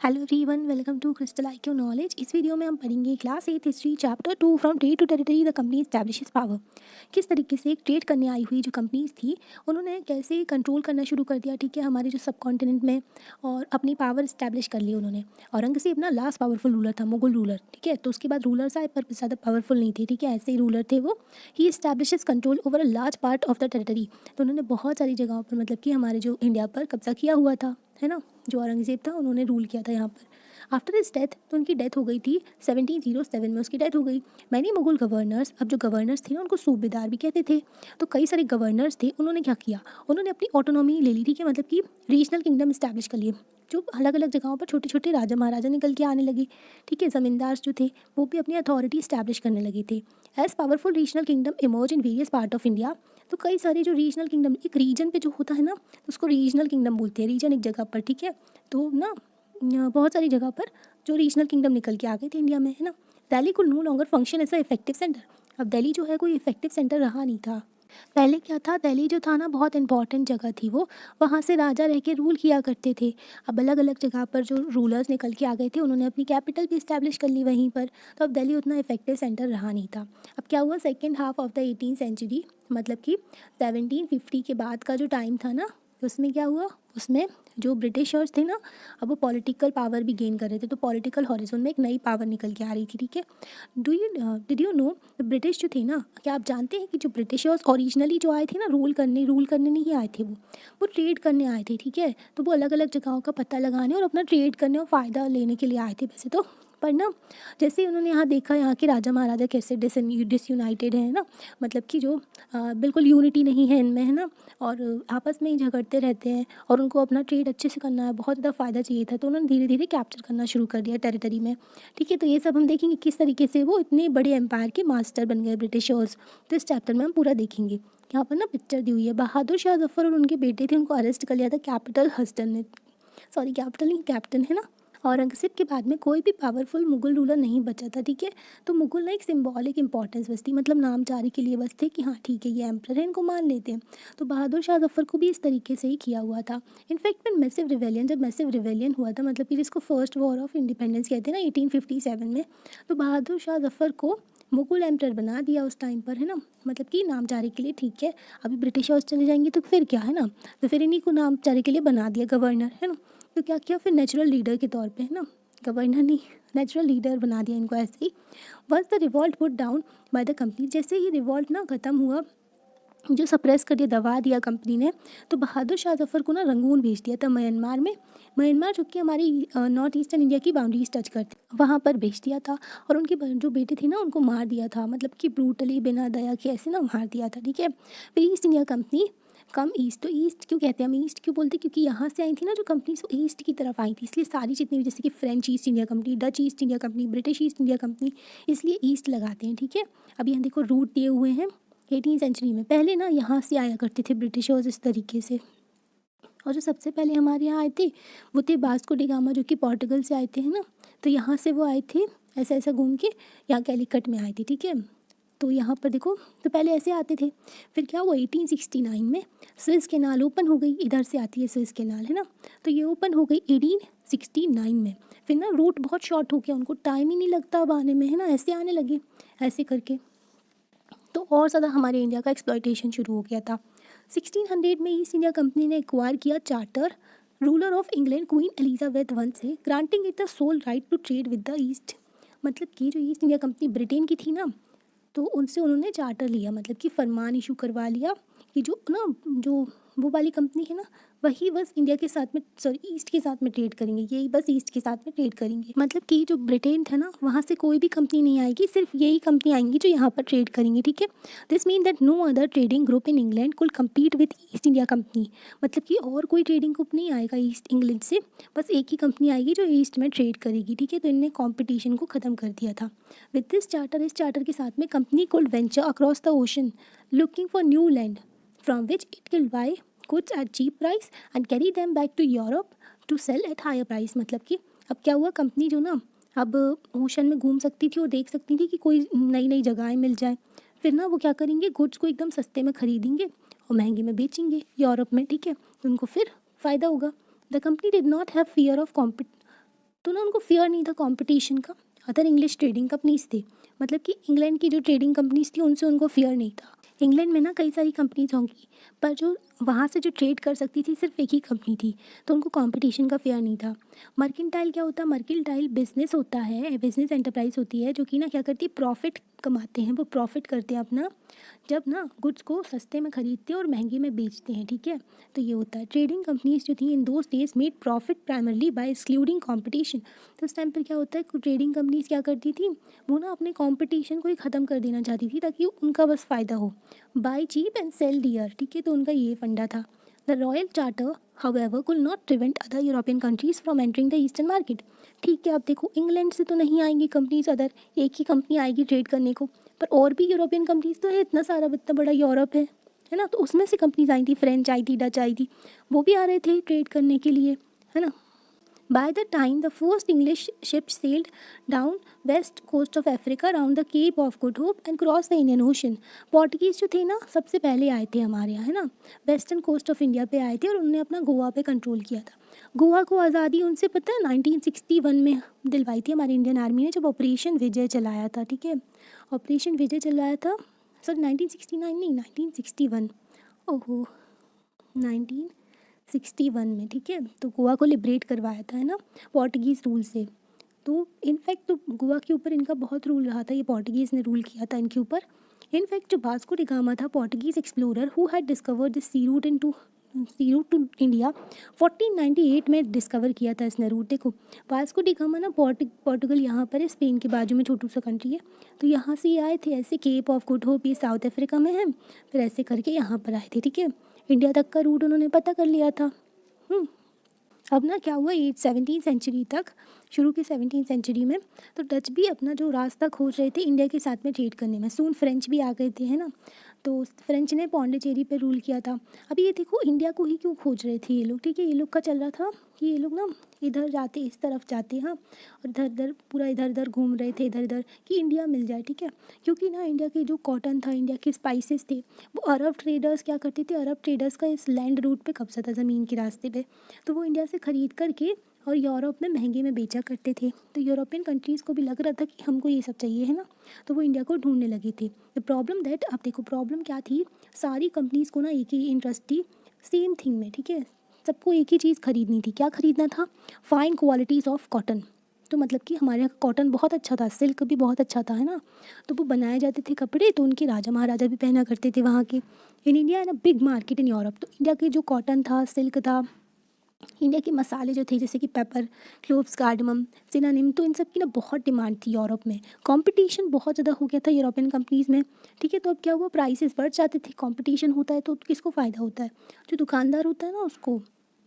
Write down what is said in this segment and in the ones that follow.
Hello everyone, welcome to Crystal IQ knowledge. इस video में हम पढ़ेंगे class 8 history chapter 2 from trade to territory the company establishes power. किस तरीके से एक ट्रेड करने आई हुई जो कंपनीज थी उन्होंने कैसे कंट्रोल करना शुरू कर दिया, ठीक है, हमारे जो सब कॉन्टिनेंट में, और अपनी पावर इस्टेब्लिश कर ली उन्होंने। औरंगजेब ना लास्ट पावरफुल रूलर था, मुगल रूलर, ठीक है। तो उसके बाद रूलर्स आए पर ज़्यादा पावरफुल नहीं थे, ठीक है, ऐसे ही रूलर थे वो। He establishes control over a large part of the territory. तो उन्होंने बहुत सारी जगहों पर, मतलब कि हमारे जो इंडिया पर कब्जा किया हुआ था, है ना। जो औरंगजेब था उन्होंने रूल किया था यहाँ पर। आफ्टर हिज डेथ, तो उनकी डेथ हो गई थी 1707 में, उसकी डेथ हो गई। मैनी मुगल गवर्नर्स, अब जो गवर्नर्स थे ना उनको सूबेदार भी कहते थे। तो कई सारे गवर्नर्स थे, उन्होंने क्या किया, उन्होंने अपनी ऑटोनॉमी ले ली, ठीक है, मतलब कि रीजनल किंगडम इस्टेब्लिश कर लिए। जो अलग अलग जगहों पर छोटे छोटे राजा महाराजा निकल के आने लगे, ठीक है। ज़मींदार जो थे वो भी अपनी अथॉरिटी इस्टेब्लिश करने लगे थे। As powerful regional kingdom emerge in various part of India. तो कई सारे जो रीजनल किंगडम, एक रीजन पे जो होता है ना, तो उसको रीजनल किंगडम बोलते हैं। रीजन एक जगह पर, ठीक है। तो ना बहुत सारी जगह पर जो रीजनल किंगडम निकल के आ गए थे इंडिया में, है ना। Delhi could no longer function as a effective centre. अब दिल्ली जो है कोई इफेक्टिव सेंटर रहा नहीं था। पहले क्या था, दिल्ली जो था ना बहुत इंपॉर्टेंट जगह थी वो, वहाँ से राजा रह के रूल किया करते थे। अब अलग अलग जगह पर जो रूलर्स निकल के आ गए थे उन्होंने अपनी कैपिटल भी इस्टेब्लिश कर ली वहीं पर। तो अब दिल्ली उतना इफेक्टिव सेंटर रहा नहीं था। अब क्या हुआ, second half of the 18th century, मतलब कि 1750 के बाद का जो टाइम था ना, उसमें क्या हुआ, उसमें जो ब्रिटिशर्स थे ना, अब वो पॉलिटिकल पावर भी गेन कर रहे थे। तो पॉलिटिकल हॉरिजॉन में एक नई पावर निकल के आ रही थी, ठीक है। डिड यू नो, ब्रिटिश जो थे ना, क्या आप जानते हैं कि जो ब्रिटिशर्स ओरिजिनली जो आए थे ना रूल करने नहीं आए थे, वो ट्रेड करने आए थे, ठीक है। तो वो अलग अलग जगहों का पता लगाने और अपना ट्रेड करने और फ़ायदा लेने के लिए आए थे वैसे तो। पर ना जैसे ही उन्होंने यहाँ देखा यहाँ के राजा महाराजा कैसे डिसयूनाइटेड है ना, मतलब कि जो बिल्कुल यूनिटी नहीं है इनमें, है ना, और आपस में ही झगड़ते रहते हैं, और उनको अपना ट्रेड अच्छे से करना है, बहुत ज़्यादा फ़ायदा चाहिए था। तो उन्होंने धीरे धीरे कैप्चर करना शुरू कर दिया टेरिटरी में, ठीक है। तो ये सब हम देखेंगे किस तरीके से वो इतने बड़े एम्पायर के मास्टर बन गए ब्रिटिशर्स। तो इस चैप्टर में हम पूरा देखेंगे। यहाँ पर ना पिक्चर दी हुई है, बहादुर शाह जफर और उनके बेटे थे, उनको अरेस्ट कर लिया था कैपिटल हस्टन ने। सॉरी, कैपिटल नहीं, कैप्टन, है ना। औरंगजेब के बाद में कोई भी पावरफुल मुगल रूलर नहीं बचा था, ठीक है। तो मुगल ना एक सिंबॉलिक इंपॉर्टेंस बस थी, मतलब नामजारी के लिए बस थे कि हाँ ठीक है ये एम्परर है, इनको मान लेते हैं। तो बहादुर शाह जफर को भी इस तरीके से ही किया हुआ था। इनफैक्ट में मैसिव रिवेलियन, जब मैसिव रिवेलियन हुआ था, मतलब कि जिसको फर्स्ट वॉर ऑफ इंडिपेंडेंस कहते हैं ना 1857 में, तो बहादुर शाह जफर को मुगल एम्परर बना दिया उस टाइम पर, है ना। मतलब कि नामजारी के लिए, ठीक है। अभी ब्रिटिशर्स चले जाएंगे तो फिर क्या, है ना। तो फिर इन्हीं को नामजारी के लिए बना दिया गवर्नर, है ना। तो क्या किया फिर, नेचुरल लीडर के तौर पे, है ना, गवर्नर नहीं, नेचुरल लीडर बना दिया इनको ऐसे ही। Once the revolt put down by the company, जैसे ही रिवॉल्ट ना ख़त्म हुआ, जो सप्रेस कर दिया, दबा दिया कंपनी ने, तो बहादुर शाह जफर को ना रंगून भेज दिया था म्यांमार में। म्यांमार जो कि हमारी नॉर्थ ईस्टर्न इंडिया की बाउंड्रीज टच करती, वहाँ पर भेज दिया था। और उनके जो बेटे थे ना उनको मार दिया था, मतलब कि ब्रूटली, बिना दया के ऐसे ना मार दिया था, ठीक है। फिर ईस्ट इंडिया कंपनी कम ईस्ट, तो ईस्ट क्यों कहते हैं हम, ईस्ट क्यों बोलते हैं, क्योंकि यहाँ से आई थी ना जो कंपनी, सो ईस्ट की तरफ आई थी, इसलिए सारी जितनी भी, जैसे कि French east India company, Dutch east India company, British east India company, इसलिए ईस्ट लगाते हैं, ठीक है। अब यहाँ देखो रूट दिए हुए हैं 18th सेंचुरी में। पहले ना यहाँ से आया करते थे ब्रिटिशर्स इस तरीके से। और जो सबसे पहले हमारे यहाँ आए थे वो थे वास्को डी गामा, जो कि पोर्टुगल से आए थे, है ना। तो यहाँ से वो आए थे ऐसा ऐसा घूम के, यहाँ कैलीकट में आए थे, ठीक है। तो यहाँ पर देखो, तो पहले ऐसे आते थे। फिर क्या हुआ, 1869 में स्विस कैनाल ओपन हो गई, इधर से आती है स्विस कैनाल, है ना। तो ये ओपन हो गई 1869 में। फिर ना रूट बहुत शॉर्ट हो गया, उनको टाइम ही नहीं लगता अब आने में, है ना, ऐसे आने लगे ऐसे करके। तो और ज़्यादा हमारे इंडिया का एक्सप्लॉयटेशन शुरू हो गया था। 1600 में ईस्ट इंडिया कंपनी ने एक्वायर किया charter ruler of England Queen Elizabeth one से, granting it the sole right to trade with the East. मतलब कि जो ईस्ट इंडिया कंपनी ब्रिटेन की थी ना, तो उनसे उन्होंने चार्टर लिया, मतलब कि फरमान इशू करवा लिया कि जो ना, जो वो वाली कंपनी है ना, वही बस इंडिया के साथ में, सॉरी ईस्ट के साथ में ट्रेड करेंगे, यही बस ईस्ट के साथ में ट्रेड करेंगे। मतलब कि जो ब्रिटेन था ना, वहाँ से कोई भी कंपनी नहीं आएगी, सिर्फ यही कंपनी आएंगी जो यहाँ पर ट्रेड करेंगी, ठीक है। This mean that no other trading group in England could compete with East India Company. मतलब कि और कोई ट्रेडिंग ग्रुप नहीं आएगा ईस्ट इंग्लैंड से, बस एक ही कंपनी आएगी जो ईस्ट में ट्रेड करेगी, ठीक है। तो इनने कॉम्पिटिशन को ख़त्म कर दिया था। विद दिस चार्टर, इस चार्टर के साथ में company could venture across the ocean looking for new land from which it will buy goods at cheap price and carry them back to Europe to sell at higher price। मतलब कि अब क्या हुआ, company जो ना अब ocean में घूम सकती थी और देख सकती थी कि कोई नई नई जगहें मिल जाए। फिर ना वो क्या करेंगे, गुड्स को एकदम सस्ते में खरीदेंगे और महंगे में बेचेंगे यूरोप में, ठीक है। तो उनको फिर फ़ायदा होगा। The company did not have fear of तो ना उनको फियर नहीं था कंपटीशन का। अदर इंग्लिश ट्रेडिंग कंपनीज थे, मतलब कि इंग्लैंड की जो ट्रेडिंग कंपनीज थी उनसे उनको फियर नहीं था। इंग्लैंड में ना कई सारी कंपनीज होंगी, पर जो वहाँ से जो ट्रेड कर सकती थी सिर्फ एक ही कंपनी थी, तो उनको कंपटीशन का फेयर नहीं था। मर्केंटाइल क्या होता है? मर्केंटाइल बिजनेस होता है, बिजनेस एंटरप्राइज होती है जो कि ना क्या करती है, प्रॉफिट कमाते हैं, वो प्रॉफिट करते हैं अपना, जब ना गुड्स को सस्ते में खरीदते हैं और महंगे में बेचते हैं, ठीक है। तो ये होता है। ट्रेडिंग कंपनीज जो थी in those days made profit primarily bye excluding competition. तो उस टाइम पर क्या होता है, ट्रेडिंग कंपनीज क्या करती थी, वो ना अपने कंपटीशन को ही ख़त्म कर देना चाहती थी ताकि उनका बस फ़ायदा हो। Buy cheap and sell dear, ठीक है, तो उनका ये फंडा था। The royal charter however could not prevent other European countries from entering the eastern market. ठीक है, अब देखो इंग्लैंड से तो नहीं आएंगी कंपनीज, अदर एक ही कंपनी आएगी ट्रेड करने को, पर और भी यूरोपियन कंट्रीज तो है, इतना सारा, इतना बड़ा यूरोप है ना, तो उसमें से कंपनीज आई थी, फ्रेंच आई थी, डच आई थी, वो भी आ रहे थे ट्रेड करने के लिए, है ना। By the time the first English ships sailed down west coast of Africa around the Cape of Good Hope and crossed the Indian Ocean, Portuguese जो थे ना सबसे पहले आए थे हमारे यहाँ, है ना, वेस्टर्न कोस्ट ऑफ इंडिया पे आए थे और उन्होंने अपना गोवा पे कंट्रोल किया था। गोवा को आज़ादी उनसे पता है 1961 में दिलवाई थी हमारी इंडियन आर्मी ने, जब ऑपरेशन विजय चलाया था, ठीक है। ऑपरेशन विजय चलाया था, सर 1969 नहीं, 1961, ओहो 1961 में, ठीक है। तो गोवा को लिबरेट करवाया था, है ना, पोर्टुगीज़ रूल से। तो इनफैक्ट तो गोवा के ऊपर इनका बहुत रूल रहा था, ये पोर्टुगीज़ ने रूल किया था इनके ऊपर। इनफैक्ट जो वास्को डी गामा था, Portuguese explorer who had discover this sea route to India, 1498 में डिस्कवर किया था इसने रूट। देखो वास्को डी गामा ना, पोर्टुगल यहाँ पर है, स्पेन के बाजू में छोटू सा कंट्री है, तो यहाँ से ये आए थे ऐसे, केप ऑफ गुड होप ये साउथ अफ्रीका में है, फिर ऐसे करके यहाँ पर आए थे, ठीक है। इंडिया तक का रूट उन्होंने पता कर लिया था। अब ना क्या हुआ, 17वीं सेंचुरी तक, शुरू की 17वीं सेंचुरी में तो डच भी अपना जो रास्ता खोज रहे थे इंडिया के साथ में ट्रेड करने में। सून फ्रेंच भी आ गए थे, है ना, तो फ्रेंच ने पौंडीचेरी पे रूल किया था। अभी ये देखो इंडिया को ही क्यों खोज रहे थे ये लोग, ठीक है, ये लोग का चल रहा था कि ये लोग ना इधर जाते, इस तरफ जाते, हाँ, और इधर इधर पूरा इधर इधर घूम रहे थे, इधर इधर कि इंडिया मिल जाए, ठीक है। क्योंकि ना इंडिया के जो कॉटन था, इंडिया के स्पाइसेस थे, वो अरब ट्रेडर्स क्या करते थे, अरब ट्रेडर्स का इस लैंड रूट पे कब्जा था, ज़मीन के रास्ते पे, तो वो इंडिया से ख़रीद करके और यूरोप में महंगे में बेचा करते थे। तो यूरोपियन कंट्रीज़ को भी लग रहा था कि हमको ये सब चाहिए, है ना, तो वो इंडिया को ढूंढने लगे थे। द प्रॉब्लम दैट, अब देखो प्रॉब्लम क्या थी, सारी कंपनीज़ को ना एक ही इंटरेस्ट थी सेम थिंग में, ठीक है, सबको एक ही चीज़ खरीदनी थी। क्या खरीदना था? Fine qualities of cotton. तो मतलब कि हमारे यहाँ कॉटन बहुत अच्छा था, सिल्क भी बहुत अच्छा था, है ना, तो वो बनाए जाते थे कपड़े, तो उनके राजा महाराजा भी पहना करते थे वहाँ के। इन इंडिया है ना बिग मार्केट इन यूरोप, तो इंडिया के जो कॉटन था, सिल्क था, इंडिया के मसाले जो थे जैसे कि पेपर, क्लोव्स, कार्डमम, सिनानिम, तो इन सब की ना बहुत डिमांड थी यूरोप में। कंपटीशन बहुत ज़्यादा हो गया था यूरोपियन कंपनीज़ में, ठीक है। तो अब क्या हुआ, प्राइसेस बढ़ जाते थे, कंपटीशन होता है तो किसको फ़ायदा होता है, जो दुकानदार होता है ना उसको,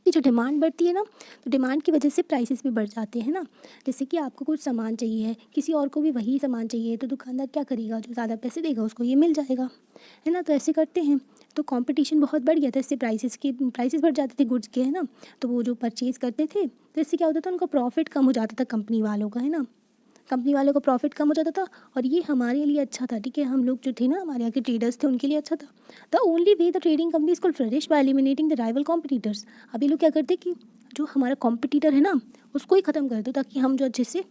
कि जो डिमांड बढ़ती है ना, तो डिमांड की वजह से प्राइसेस भी बढ़ जाते हैं ना। जैसे कि आपको कुछ सामान चाहिए है, किसी और को भी वही सामान चाहिए, तो दुकानदार क्या करेगा, जो ज़्यादा पैसे देगा उसको ये मिल जाएगा, है ना, तो ऐसे करते हैं। तो कंपटीशन बहुत बढ़ गया था, इससे प्राइसेस बढ़ जाते थे गुड्स के, है ना, तो वो जो परचेज़ करते थे तो इससे क्या होता था, उनका प्रॉफिट कम हो जाता था कंपनी वालों का, है ना, कंपनी वालों का प्रॉफिट कम हो जाता था, और ये हमारे लिए अच्छा था, ठीक है, हम लोग जो थे ना, हमारे यहाँ के ट्रेडर्स थे उनके लिए अच्छा था। The only way the trading companies could flourish bye eliminating the rival competitors. अभी लोग क्या करते कि जो हमारा कॉम्पिटिटर है ना उसको ही ख़त्म कर दो, ताकि हम जो अच्छे से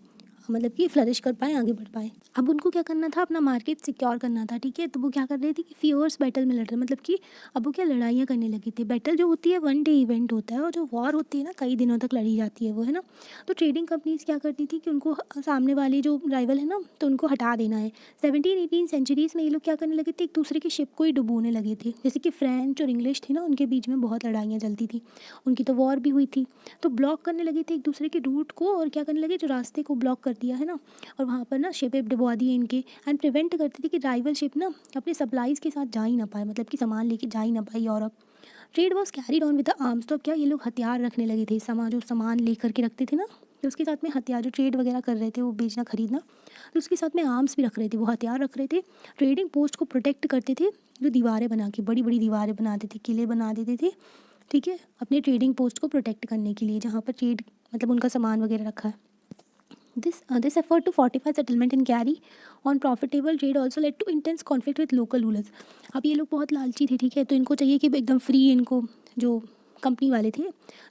मतलब कि फ्लरिश कर पाएँ, आगे बढ़ पाएँ। अब उनको क्या करना था, अपना मार्केट सिक्योर करना था, ठीक है। तो वो क्या कर रहे थे कि फियर्स बैटल में लड़ रहे, मतलब कि अब वो क्या लड़ाइयाँ करने लगे थे। बैटल जो होती है वन डे इवेंट होता है, और जो वॉर होती है ना कई दिनों तक लड़ी जाती है वो, है ना। तो ट्रेडिंग कंपनीज क्या करती थी कि उनको सामने वाले जो राइवल है ना, तो उनको हटा देना है। 17-18 सेंचुरीज़ में ये लोग क्या करने लगे थे, एक दूसरे की शिप को ही डुबोने लगे थे। जैसे कि फ्रेंच और इंग्लिश थे ना, उनके बीच में बहुत लड़ाइयाँ चलती थी, उनकी तो वॉर भी हुई थी। तो ब्लॉक करने लगे थे एक दूसरे के रूट को, और क्या करने लगे, जो रास्ते को ब्लॉक कर दिया, है ना, और वहाँ पर ना शिप डुबवा दिए इनके, एंड प्रिवेंट करती थी कि राइवल शिप ना अपने सप्लाईज़ के साथ जा ही ना पाए, मतलब कि सामान लेके जा ही ना पाए Europe. Trade was carried on with the arms. तो अब क्या, ये लोग हथियार रखने लगे थे, जो सामान ले करके रखते थे ना, तो उसके साथ में हथियार, जो ट्रेड वगैरह कर रहे थे वो बेचना खरीदना, तो उसके साथ में आर्म्स भी रख रहे थे, वो हथियार रख रहे थे। ट्रेडिंग पोस्ट को प्रोटेक्ट करते थे, जो दीवारें बना के, बड़ी बड़ी दीवारें बनाते थे, किले बना देते थे, ठीक है, अपने ट्रेडिंग पोस्ट को प्रोटेक्ट करने के लिए, जहाँ पर ट्रेड मतलब उनका सामान वगैरह रखा है। This effort to fortify settlement and carry on profitable trade also led to intense conflict with local rulers. अब ये लोग बहुत लालची थे, ठीक है, तो इनको चाहिए कि एकदम फ्री इनको जो कंपनी वाले थे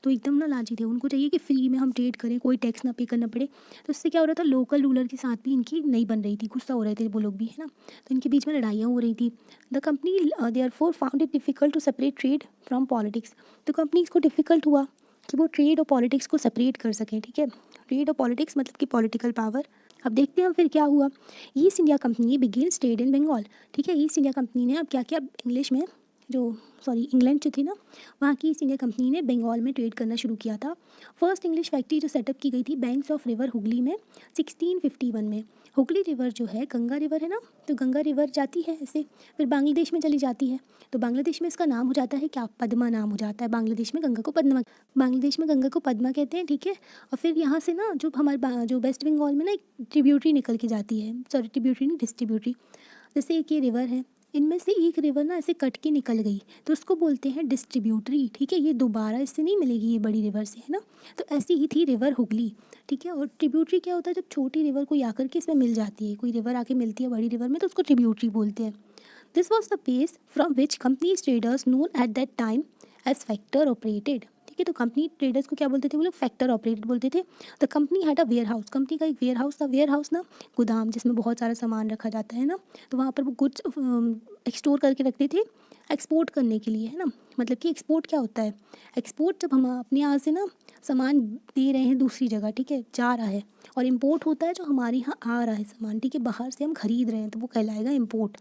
तो एकदम ना लालची थे, उनको चाहिए कि फ्री में हम ट्रेड करें, कोई टैक्स ना पे करना पड़े। तो इससे क्या हो रहा था, लोकल रूलर के साथ भी इनकी नहीं बन रही थी, गुस्सा हो रहे थे वो लोग भी, है ना। तो इनके बीच में लड़ाइयाँ हो रही थी। The company therefore found it difficult to separate trade from politics. तो कंपनीज को डिफ़िकल्ट हुआ कि वो ट्रेड और पॉलिटिक्स को सेपरेट कर सकें, ठीक है। ट्रेड और पॉलिटिक्स मतलब कि पॉलिटिकल पावर। अब देखते हैं फिर क्या हुआ। East India company begins trade in Bengal, ठीक है। ईस्ट इंडिया कंपनी ने अब क्या किया, इंग्लिश में जो इंग्लैंड जो थी ना, वहाँ की ईस्ट इंडिया कंपनी ने बंगाल में ट्रेड करना शुरू किया था। फर्स्ट इंग्लिश फैक्ट्री जो सेटअप की गई थी बैंक्स ऑफ रिवर हुगली में 1651 में। हुगली रिवर जो है गंगा रिवर है ना, तो गंगा रिवर जाती है ऐसे, फिर बांग्लादेश में चली जाती है। तो बांग्लादेश में इसका नाम हो जाता है क्या, पद्मा नाम हो जाता है। बांग्लादेश में गंगा को पद्मा, बांग्लादेश में गंगा को पद्मा कहते हैं, ठीक है। और फिर यहाँ से ना जो हमारे जो वेस्ट बंगाल में ना एक ट्रिब्यूटरी निकल के जाती है, सॉरी ट्रिब्यूटरी नहीं, डिस्ट्रीब्यूटरी। जैसे एक ये रिवर है, इनमें से एक रिवर ना ऐसे कट के निकल गई तो उसको बोलते हैं डिस्ट्रीब्यूटरी, ठीक है। ये दोबारा इससे नहीं मिलेगी ये बड़ी रिवर से, है ना। तो ऐसी ही थी रिवर हुगली, ठीक है। और ट्रिब्यूटरी क्या होता है, जब छोटी रिवर कोई आकर के इसमें मिल जाती है, कोई रिवर आके मिलती है बड़ी रिवर में, तो उसको ट्रिब्यूटरी बोलते हैं। This was the base from which companies traders known at that time age factor operated, ठीक है। तो कंपनी ट्रेडर्स को क्या बोलते थे वो लोग, फैक्टर ऑपरेटेड बोलते थे। The company had a warehouse, company का एक वेयर हाउस था। वेयर हाउस ना गोदाम जिसमें बहुत सारा सामान रखा जाता है ना, तो वहाँ पर वो गुड्स एक्सटोर करके रखते थे एक्सपोर्ट करने के लिए, है ना। मतलब कि एक्सपोर्ट क्या होता है, एक्सपोर्ट जब हम अपने यहाँ से ना सामान दे रहे हैं दूसरी जगह, ठीक है, जा रहा है। और इम्पोर्ट होता है जो हमारे यहाँ आ रहा है सामान, ठीक है, बाहर से हम खरीद रहे हैं, तो वो कहलाएगा इम्पोर्ट,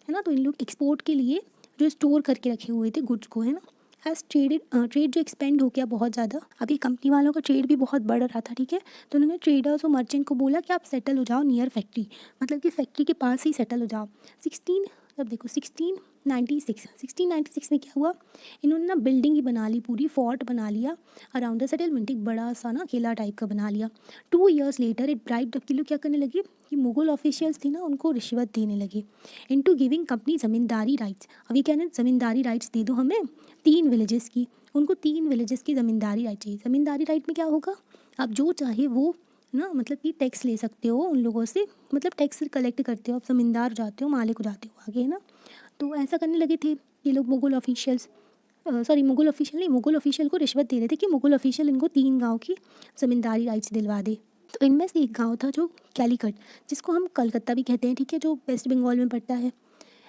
है ना। तो इन लोग एक्सपोर्ट के लिए जो स्टोर करके रखे हुए थे गुड्स को, है ना। एज ट्रेड जो एक्सपेंड हो गया बहुत ज़्यादा, अभी कंपनी वालों का ट्रेड भी बहुत बढ़ रहा था, ठीक है। तो उन्होंने ट्रेडर्स और मर्चेंट को बोला कि आप सेटल हो जाओ नियर फैक्ट्री, मतलब कि फैक्ट्री के पास ही सेटल हो जाओ। 1696 में क्या हुआ, इन्होंने ना बिल्डिंग ही बना ली, पूरी फोर्ट बना लिया अराउंड द सेटलमेंट, एक बड़ा सा ना किला टाइप का बना लिया। 2 years लेटर इट ब्राइब, अब लोग क्या करने लगे कि मुगल ऑफिशियल्स थी ना उनको रिश्वत देने लगे इनटू गिविंग कंपनी ज़मींदारी राइट्स। अभी क्या ना ज़मींदारी राइट्स दे दो हमें 3 विलेजेस की, उनको 3 विलेजेस की ज़मींदारी राइट चाहिए। ज़मींदारी राइट में क्या होगा, आप जो चाहे वो ना मतलब कि टैक्स ले सकते हो उन लोगों से, मतलब टैक्स कलेक्ट करते हो, आप ज़मींदार हो जाते हो, मालिक हो जाते हो आगे, है ना। तो ऐसा करने लगे थे ये लोग मुगल ऑफिशियल्स, मुगल ऑफिशियल नहीं, मुगल ऑफिशियल को रिश्वत दे रहे थे कि मुगल ऑफिशियल इनको 3 गांव की ज़मींदारी राइट्स दिलवा दे। तो इनमें से एक गांव था जो कैलीकट, जिसको हम कलकत्ता भी कहते हैं, ठीक है, जो वेस्ट बंगाल में पड़ता है।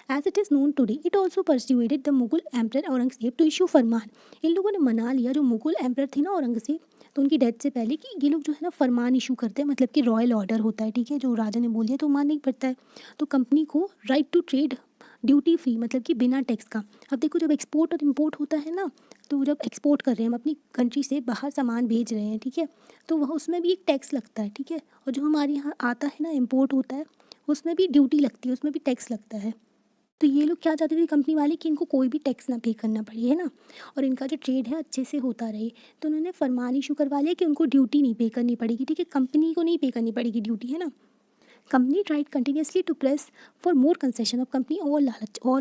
As it is known today it also persuaded the Mughal emperor Aurangzeb to issue farman. इन लोगों ने मना लिया जो मुगल एम्पर थे ना औरंगजेब, तो उनकी डेथ से पहले कि ये लोग जो है ना फरमान इशू करते हैं, मतलब कि रॉयल ऑर्डर होता है, ठीक है, जो राजा ने बोल दिया तो मानना ही पड़ता है। तो कंपनी को right to trade duty free, मतलब कि बिना टैक्स का। अब देखो जब एक्सपोर्ट और इम्पोर्ट होता है ना, तो जब एक्सपोर्ट कर रहे हैं हम अपनी कंट्री से बाहर सामान भेज रहे हैं, ठीक है, तो वह उसमें भी एक टैक्स लगता है, ठीक है। और जो हमारे यहाँ आता है ना इम्पोर्ट होता है, उसमें भी ड्यूटी लगती है, उसमें भी टैक्स लगता है। तो ये लोग क्या चाहते थे कंपनी वाले कि इनको कोई भी टैक्स ना पे करना पड़े, है ना, और इनका जो ट्रेड है अच्छे से होता रहे। तो उन्होंने फरमान इशू करवा लिया कि उनको ड्यूटी नहीं पे करनी पड़ेगी, ठीक है, कंपनी को नहीं पे करनी पड़ेगी ड्यूटी, है ना। Company tried continuously to press for more concession. अब कंपनी और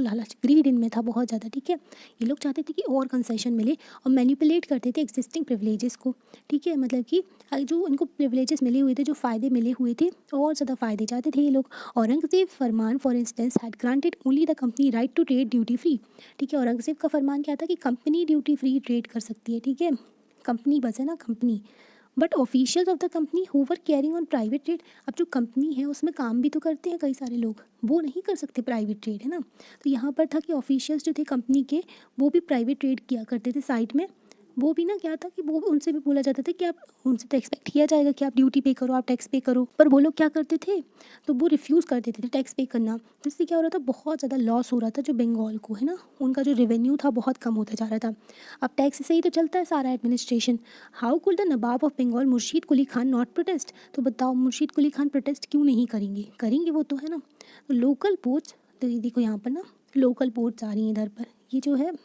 लालच ग्रीड इनमें था बहुत ज़्यादा, ठीक है। ये लोग चाहते थे कि और कंसेशन मिले और मैनिपुलेट करते थे एग्जिस्टिंग प्रिविलेजेस को, ठीक है, मतलब कि जो इनको प्रिविलेजेस मिले हुए थे, जो फ़ायदे मिले हुए थे, और ज़्यादा फ़ायदे चाहते थे ये लोग। Aurangzeb farman for instance had granted only the company right to trade duty free, ठीक है। औरंगजेब का फरमान क्या था कि कंपनी ड्यूटी फ्री ट्रेड कर सकती है, ठीक है, कंपनी बस है ना, company. But officials of the company who were carrying on private trade, अब जो कंपनी है उसमें काम भी तो करते हैं कई सारे लोग, वो नहीं कर सकते प्राइवेट ट्रेड, है ना। तो यहाँ पर था कि ऑफिशियल्स जो थे कंपनी के, वो भी प्राइवेट ट्रेड किया करते थे साइड में। वो भी ना क्या था कि वो उनसे भी बोला जाता था कि आप, उनसे तो एक्सपेक्ट किया जाएगा कि आप ड्यूटी पे करो, आप टैक्स पे करो, पर वो लोग क्या करते थे, तो वो रिफ्यूज़ कर देते थे टैक्स पे करना। तो इससे क्या हो रहा था, बहुत ज़्यादा लॉस हो रहा था जो बंगाल को, है ना, उनका जो रेवेन्यू था बहुत कम होता जा रहा था। अब टैक्स से ही तो चलता है सारा administration. How could the nawab of Bengal Murshid Quli Khan not protest, तो बताओ मुर्शीद कुली खान प्रोटेस्ट क्यों नहीं करेंगे, करेंगे वो तो, है ना। तो लोकल पोर्ट्स, तो ये देखो यहाँ पर ना लोकल पोर्ट्स आ रही हैं इधर पर, ये जो है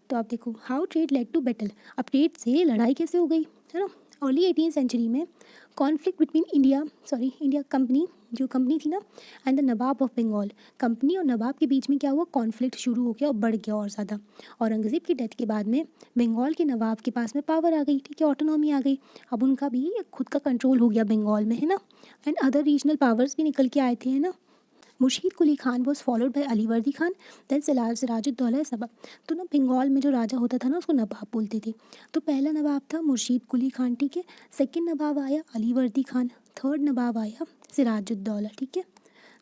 तो आप देखो how trade led to battle, अब ट्रेड से लड़ाई कैसे हो गई, है ना। अर्ली 18th सेंचुरी में कॉन्फ्लिक्ट बिटवीन इंडिया कंपनी, जो कंपनी थी ना, and the nawab of Bengal, company और नवाब के बीच में क्या हुआ, कॉन्फ्लिक्ट शुरू हो गया और बढ़ गया और ज़्यादा। औरंगज़ेब की डेथ के बाद में बंगाल के नवाब के पास में पावर आ गई, ठीक है, ऑटोनॉमी आ गई। अब उनका भी खुद का कंट्रोल हो गया बंगाल में, है ना, एंड अदर रीजनल पावर्स भी निकल के आए थे, है ना। Murshid Quli Khan was followed by Ali Vardi Khan, then Siraj-ud-Daulah सबक। तो ना बंगाल में जो राजा होता था ना उसको नवाब बोलते थे। तो पहला नवाब था मुर्शीद कुली खान, ठीक है। सेकंड नवाब आया अली वर्दी खान, थर्ड नवाब आया सिराजुद्दौला, ठीक है।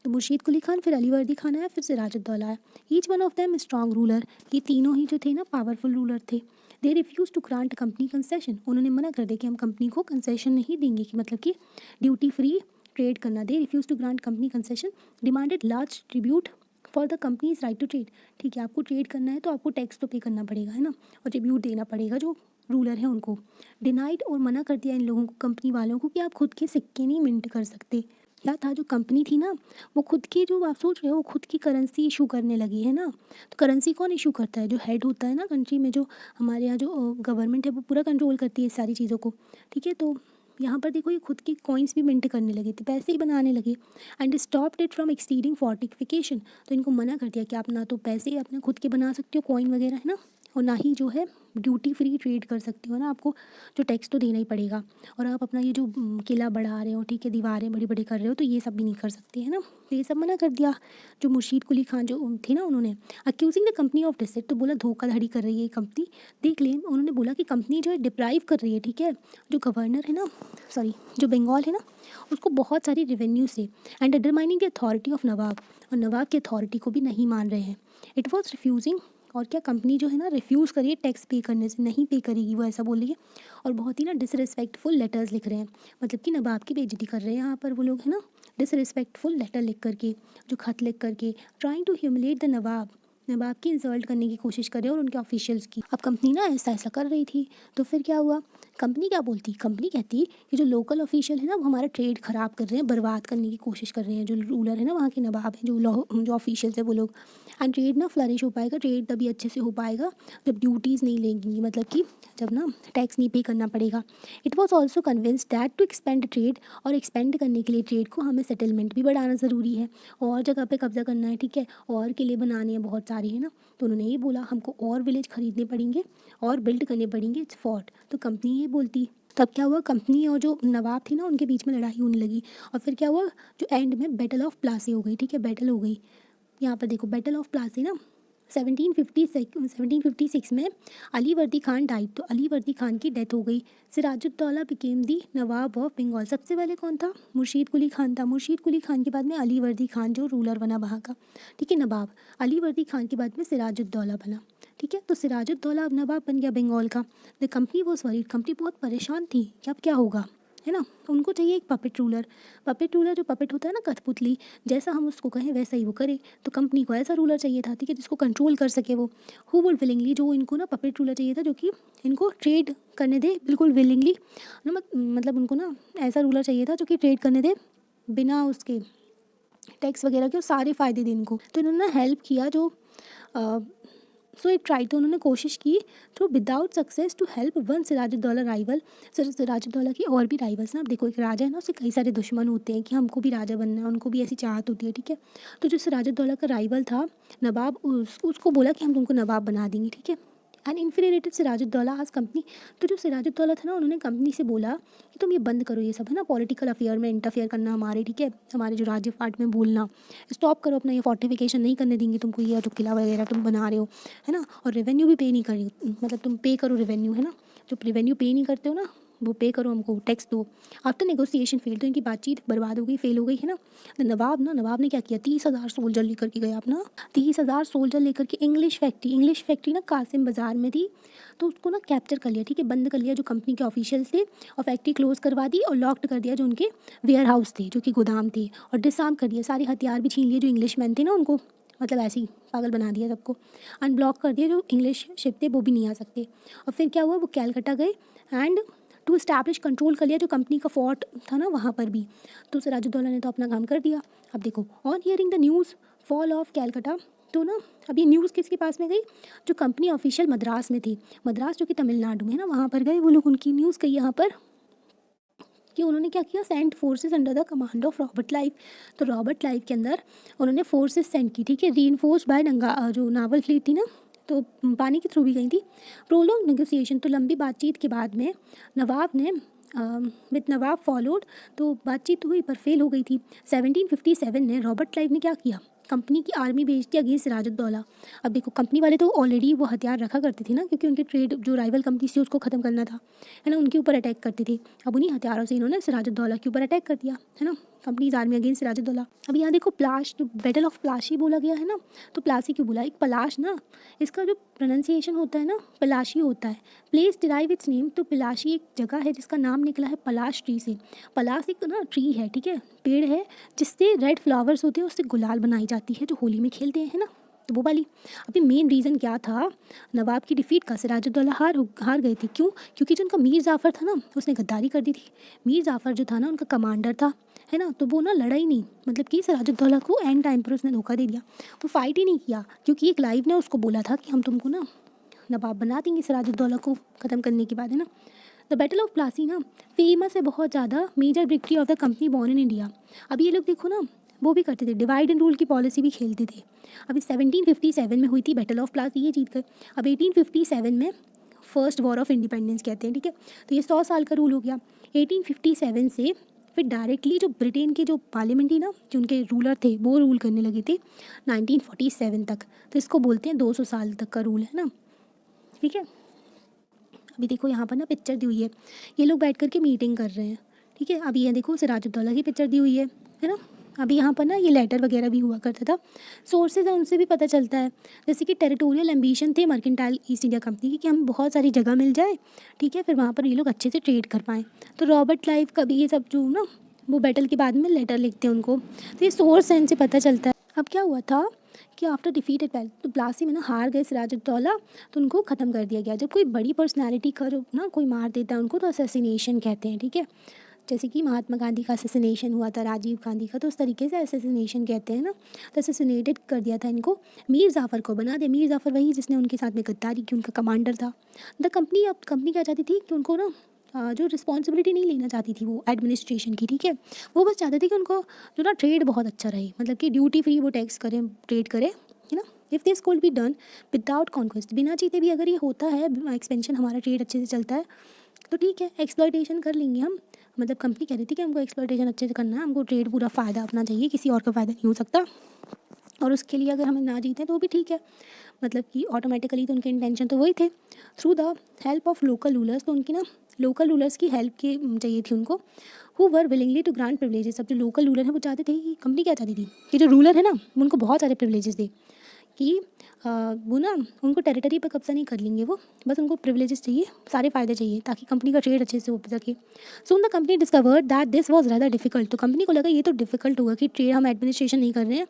तो मुर्शीद कुली खान, फिर अली वर्दी खान आया, फिर सिराजुद्दौला आया। Each one of them strong ruler, ये तीनों ही जो थे ना पावरफुल रूलर थे। They refuse to grant company concession, उन्होंने मना कर दिया कि हम कंपनी को कंसेशन नहीं देंगे, कि मतलब कि ड्यूटी फ्री ट्रेड करना। They refuse to grant company concession, demanded large tribute for the company's right to trade. ठीक है, आपको ट्रेड करना है तो आपको टैक्स तो पे करना पड़ेगा, है ना, और ट्रिब्यूट देना पड़ेगा जो रूलर है उनको। डिनाइड, और मना कर दिया इन लोगों को, कंपनी वालों को, कि आप खुद के सिक्के नहीं मिंट कर सकते। क्या था, जो कंपनी थी ना वो खुद की, जो आप सोच रहे हो, वो खुद की करेंसी इशू करने लगी है ना। तो करेंसी कौन इशू करता है? जो हेड होता है ना कंट्री में, जो हमारे यहाँ जो गवर्नमेंट है वो पूरा कंट्रोल करती है सारी चीज़ों को, ठीक है। तो यहाँ पर देखो ये खुद की कॉइन्स भी मिंट करने लगे थे, पैसे ही बनाने लगे। And stopped it from exceeding fortification, तो इनको मना कर दिया कि आप ना तो पैसे अपने खुद के बना सकते हो कॉइन वगैरह, है ना, और ना ही जो है ड्यूटी फ्री ट्रेड कर सकते हो ना, आपको जो टैक्स तो देना ही पड़ेगा। और आप अपना ये जो किला बढ़ा रहे हो, ठीक है, दीवारें बड़ी बड़ी कर रहे हो, तो ये सब भी नहीं कर सकते, है ना। तो ये सब मना कर दिया। जो मुर्शीद कुली खान जो थे ना, उन्होंने अक्यूजिंग द कंपनी ऑफ डिसेट, तो बोला धोखाधड़ी कर रही है ये कंपनी। दे क्लेम, उन्होंने बोला कि कंपनी जो है डिप्राइव कर रही है, ठीक है, जो गवर्नर है ना, सॉरी, जो बंगाल है ना, उसको बहुत सारी रेवेन्यू से। And undermining the authority of Nawab, और नवाब की अथॉरिटी को भी नहीं मान रहे हैं। इट वॉज रिफ्यूजिंग, और क्या, कंपनी जो है ना रिफ्यूज़ करिए टैक्स पे करने से, नहीं पे करेगी वो, ऐसा बोल रही है। और बहुत ही ना डिसरिस्पेक्टफुल लेटर्स लिख रहे हैं, मतलब कि नवाब की बेइज्जती कर रहे हैं यहाँ पर वो लोग, है ना। डिसरिस्पेक्टफुल लेटर लिख करके, जो खत लिख करके, ट्राइंग टू ह्यूमिलेट द नवाब, नवाब की इंसल्ट करने की कोशिश कर रहे हैं और उनके ऑफिशियल्स की। अब कंपनी ना ऐसा ऐसा कर रही थी, तो फिर क्या हुआ, कंपनी क्या बोलती, कंपनी कहती कि जो लोकल ऑफिशियल है ना वो हमारा ट्रेड ख़राब कर रहे हैं, बर्बाद करने की कोशिश कर रहे हैं, जो रूलर है ना वहाँ के नवाब हैं, जो ऑफिशियल्स है वो लोग। एंड ट्रेड ना फ्लरिश हो पाएगा, ट्रेड तभी अच्छे से हो पाएगा जब ड्यूटीज़ नहीं लेंगी, मतलब कि जब ना टैक्स नहीं पे करना पड़ेगा। It was also convince that to expand trade, और एक्सपेंड करने के लिए ट्रेड को हमें सेटलमेंट भी बढ़ाना ज़रूरी है, और जगह पे कब्जा करना है, ठीक है, और किले बनाने हैं बहुत सारे, है ना। तो उन्होंने ये बोला हमको और विलेज खरीदने पड़ेंगे और बिल्ड करने पड़ेंगे फोर्ट। तो कंपनी ये बोलती, तब क्या हुआ, कंपनी और जो नवाब थी ना उनके बीच में लड़ाई होने लगी। और फिर क्या हुआ, जो एंड में बैटल ऑफ प्लासी हो गई, ठीक है, बैटल हो गई। यहाँ पर देखो बैटल ऑफ प्लासी ना 1756 में अली वर्दी खान डाइट, तो अली वर्दी खान की डेथ हो गई। Sirajuddaulah became the nawab of Bengal, सबसे पहले कौन था, मुर्शीद कुली खान था। मुर्शीद कुली खान के बाद में अली वर्दी खान जो रूलर बना वहाँ का, ठीक है, नवाब। अली वर्दी खान के बाद में सिराजुद्दौला बना, ठीक है। तो सिराजुद्दौला अब नवाब बन गया बंगाल का। The company was worried, company बहुत परेशान थी कि अब क्या होगा, है ना। उनको चाहिए एक पपेट रूलर। पपेट रूलर, जो पपेट होता है ना कठपुतली, जैसा हम उसको कहें वैसा ही वो करे। तो कंपनी को ऐसा रूलर चाहिए था, ठीक है, जिसको कंट्रोल कर सके वो। हु वुड विलिंगली, जो इनको ना पपेट रूलर चाहिए था जो कि इनको ट्रेड करने दे बिल्कुल विलिंगली ना, मतलब उनको ना ऐसा रूलर चाहिए था जो कि ट्रेड करने दे बिना उसके टैक्स वगैरह के, और सारे फ़ायदे दे इनको। तो इन्होंने हेल्प किया जो सो इट ट्राई, तो उन्होंने कोशिश की through without success to help one Sirajuddaulah rival. Sirajuddaulah की और भी राइवल्स ना, आप देखो एक राजा है ना उससे कई सारे दुश्मन होते हैं कि हमको भी राजा बनना है, उनको भी ऐसी चाहत होती है, ठीक है। तो जो सिराजुद्दौला का राइवल था नवाब, उसको बोला कि हम तुमको नवाब बना देंगे, ठीक है। एंड इन्फीरियरेटेड सिराजुद्दौला आज कंपनी, तो जो सिराजुद्दौला था ना उन्होंने कंपनी से बोला कि तुम ये बंद करो, ये सब है ना पॉलिटिकल अफेयर में इंटरफेयर करना हमारे, ठीक है, हमारे जो राज्य पार्ट में बोलना, स्टॉप करो अपना, ये फोर्टिफिकेशन नहीं करने देंगे तुमको, ये जो किला वगैरह तुम बना रहे हो, है ना, और रेवेन्यू भी पे नहीं करी, मतलब तुम पे करो रेवेन्यू, है ना, जो रेवेन्यू पे नहीं करते हो ना वो पे करो, हमको टैक्स दो। आफ्टर नेगोशिएशन फेल, तो इनकी बातचीत बर्बाद हो गई, फेल हो गई, है ना। तो नवाब ने क्या किया, 30,000 सोल्जर लेकर के गया अपना, 30,000 सोल्जर लेकर के इंग्लिश फैक्ट्री ना कासिम बाज़ार में थी, तो उसको ना कैप्चर कर लिया, ठीक है, बंद कर लिया जो कंपनी के ऑफिशियल्स थे, और फैक्ट्री क्लोज करवा दी, और लॉक्ड कर दिया जो उनके वेयर हाउस थे, जो कि गोदाम थे, और डिसआर्म कर दिया, सारे हथियार भी छीन लिए जो इंग्लिश मैन थे ना उनको, मतलब ऐसे ही पागल बना दिया सबको। अनब्लॉक कर दिया, जो इंग्लिश शिप थे वो भी नहीं आ सकते। और फिर क्या हुआ, वो कैलकटा गए एंड टू इस्टेब्लिश कंट्रोल कर लिया जो कंपनी का फोर्ट था ना वहाँ पर भी। तो सिराजुद्दौला ने तो अपना काम कर दिया। अब देखो, on hearing the news fall of Calcutta, तो ना अब ये न्यूज़ किसके पास में गई, जो कंपनी ऑफिशियल मद्रास में थी, मद्रास जो कि तमिलनाडु में है ना, वहाँ पर गए वो लोग, उनकी न्यूज़ गई यहाँ पर कि उन्होंने क्या किया, send forces under the command of Robert Clive. तो रॉबर्ट क्लाइव के अंदर उन्होंने फोर्सेस सेंड की, ठीक है, रीइंफोर्स्ड बाय जो नावल फ्लीट थी ना, तो पानी के थ्रू भी गई थी। प्रोलॉन्ग नेगोशिएशन, तो लंबी बातचीत के बाद में नवाब ने विद नवाब फॉलोड, तो बातचीत हुई पर फेल हो गई थी। 1757 में रॉबर्ट क्लाइव ने क्या किया, कंपनी की आर्मी भेज दी अगेंस्ट सिराजुद्दौला। अब देखो कंपनी वाले तो ऑलरेडी वो हथियार रखा करते थे ना, क्योंकि उनके ट्रेड जो राइवल कंपनी थी उसको ख़त्म करना था, है ना, उनके ऊपर अटैक करते थे। अब उन्हीं हथियारों से इन्होंने सिराजुद्दौला के ऊपर अटैक कर दिया, है ना, कंपनीज आर्मी अगेंस्ट सिराजुद्दौला। अब यहाँ देखो प्लाश, जो बैटल ऑफ प्लाशी बोला गया है ना, तो प्लासी क्यों बोला, एक पलाश ना, इसका जो प्रोनाउंसिएशन होता है ना पलाशी होता है। प्लेस डिराइव इट्स नेम, तो पलाशी एक जगह है जिसका नाम निकला है पलाश ट्री से। पलाश एक ना ट्री है, ठीक है, पेड़ है, जिससे रेड फ्लावर्स होते हैं, उससे गुलाल बनाई जाती है जो होली में खेलते हैं, है ना, तो वो वाली। अभी मेन रीज़न क्या था नवाब की डिफीट का, सिराजुद्दौला हार गए थे। क्यों, क्योंकि जो उनका मीर जाफ़र था ना उसने गद्दारी कर दी थी। मीर जाफ़र जो था ना उनका कमांडर था, है ना, तो वो ना लड़ा ही नहीं, मतलब कि सिराजुद्दौला को एंड टाइम पर उसने धोखा दे दिया, वो फाइट ही नहीं किया, क्योंकि एक लाइव ने उसको बोला था कि हम तुमको ना नवाब बना देंगे सिराजुद्दौला को ख़त्म करने के बाद, है ना। द बैटल ऑफ प्लासी ना फेमस है बहुत ज़्यादा, major victory of the company born in India. अब ये लोग देखो ना वो भी करते थे, डिवाइड एंड रूल की पॉलिसी भी खेलते थे। अभी 1757 में हुई थी बैटल ऑफ प्लासी, ये जीत गए। अब 1857 में फर्स्ट वॉर ऑफ इंडिपेंडेंस कहते हैं, ठीक है, तो ये 100 साल का रूल हो गया। 1857 से फिर डायरेक्टली जो ब्रिटेन के जो पार्लियामेंट थी ना, जो उनके रूलर थे वो रूल करने लगे थे 1947 तक, तो इसको बोलते हैं 200 साल तक का रूल, है ना, ठीक है। अभी देखो यहाँ पर ना पिक्चर दी हुई है, ये लोग बैठ करके मीटिंग कर रहे हैं, ठीक है। अभी ये देखो सिराजुद्दौला की पिक्चर दी हुई है ना। अभी यहाँ पर ना ये लेटर वगैरह भी हुआ करता था, सोर्सेज है उनसे भी पता चलता है, जैसे कि टेरिटोरियल एम्बिशन थे मर्केंटाइल ईस्ट इंडिया कंपनी की कि हम बहुत सारी जगह मिल जाए, ठीक है, फिर वहाँ पर ये लोग अच्छे से ट्रेड कर पाएँ। तो रॉबर्ट क्लाइव का भी ये सब जो ना वो बैटल के बाद में लेटर लिखते हैं उनको, तो ये सोर्स है इनसे पता चलता है। अब क्या हुआ था कि आफ्टर डिफीटेड बैटल, तो प्लासी में ना हार गए सिराजुद्दौला, तो उनको ख़त्म कर दिया गया। जब कोई बड़ी पर्सनैलिटी का जो ना कोई मार देता है उनको, तो असैसिनेशन कहते हैं, ठीक है। जैसे कि महात्मा गांधी का असैसिनेशन हुआ था, राजीव गांधी का, तो उस तरीके से असैसिनेशन कहते हैं ना, तो असैसिनेटेड कर दिया था इनको। मीर जाफ़र को बना दिया, मीर जाफ़र वही जिसने उनके साथ में गद्दारी की, उनका कमांडर था। द कंपनी, अब कंपनी क्या चाहती थी कि उनको ना जो रिस्पॉन्सिबिलिटी नहीं लेना चाहती थी वो एडमिनिस्ट्रेशन की, ठीक है, वो बस चाहते थे कि उनको जो ना ट्रेड बहुत अच्छा रहे, मतलब कि ड्यूटी फ्री वो टैक्स करें, ट्रेड करें, है ना। If this could be done without conquest, बिना जीते भी अगर ये होता है एक्सपेंशन, हमारा ट्रेड अच्छे से चलता है, तो ठीक है, एक्सप्लॉयटेशन कर लेंगे हम। मतलब कंपनी कह रही थी कि हमको एक्सप्लॉयटेशन अच्छे से करना है, हमको ट्रेड पूरा फ़ायदा अपना चाहिए, किसी और का फ़ायदा नहीं हो सकता, और उसके लिए अगर हमें ना जीते तो भी ठीक है, मतलब कि ऑटोमेटिकली तो उनके इंटेंशन तो वही थे। Through the help of local rulers, तो उनकी ना लोकल रूलर्स की हेल्प की चाहिए थी उनको, who were willingly to grant privileges. अब जो लोकल रूलर हैं वो चाहते थे कि कंपनी क्या चाहती थी कि जो रूलर है ना वो उनको बहुत सारे प्रिविलेजेस दे, कि वो ना उनको टेरिटरी पर कब्जा नहीं कर लेंगे, वो बस उनको प्रिविलेजेस चाहिए, सारे फ़ायदे चाहिए, ताकि कंपनी का ट्रेड अच्छे से हो सके। So the company discovered that this was rather difficult, तो कंपनी को लगा ये तो डिफिकल्ट होगा कि ट्रेड हम एडमिनिस्ट्रेशन नहीं कर रहे हैं,